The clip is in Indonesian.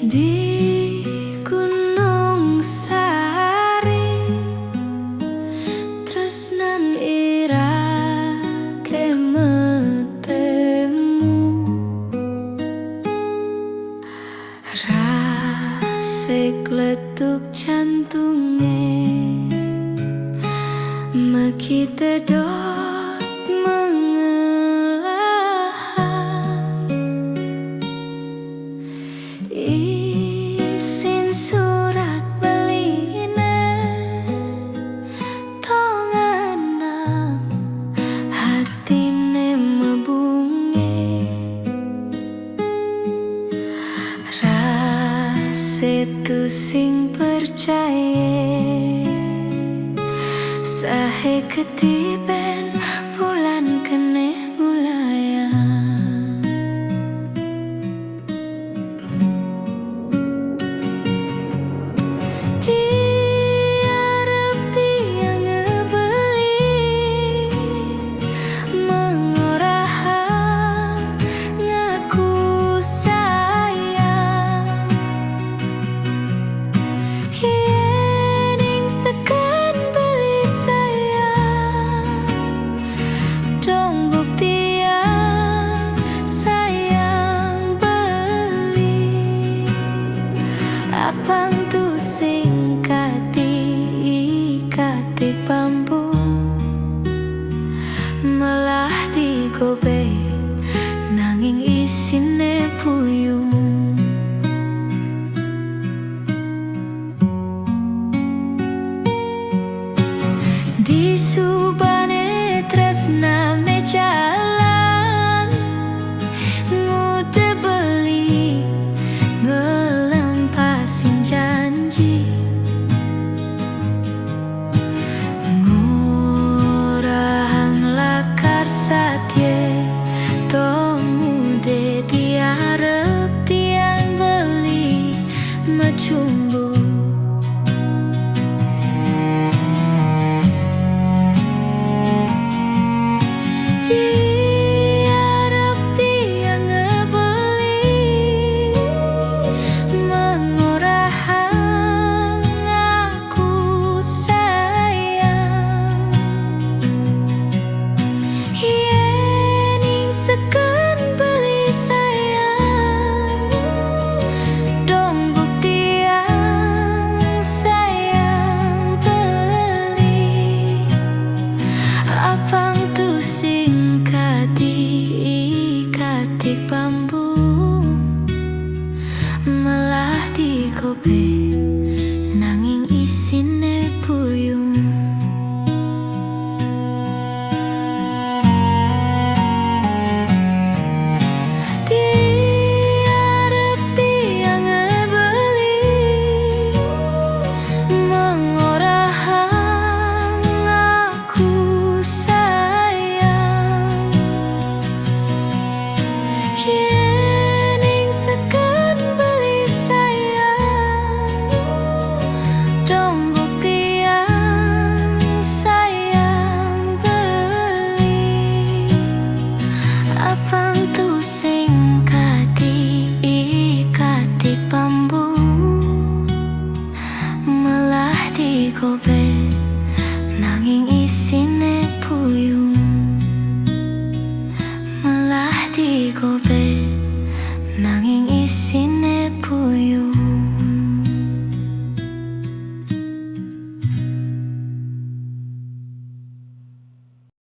Di Gunung Sari tresnan irake metemu, rasik letuk jantunge meki tedot mengelahan. Isin surat beline tonganang hatine mebunge, rasetu sing percaya sahe ketiben bulan kene gulayan. Diarep tiang ngebeli mengorahan ngaku sayang. Yen sekan beli sayang, dong buktian sayang beli. Abang tu sing katik bambu malah digobe nanging isine puyung. Di subane tresna jalan ngude beli ngelempasin janji, ngorang lakar satye tong ngude diarep tiang beli macumbu. Diarep tiang ngebeli mengorahan aku sayang. Yen sekan beli sayang, dong buktian sayang beli. Abang tu sing katik bambu malah digobe nanging isine puyung. Diarep tiang ngebeli mengorahan aku sayang. Yen sekan beli sayang, dong buktian sayang beli. Abang tu sing katik bambu malah digobe nanging isine puyung, malah digobe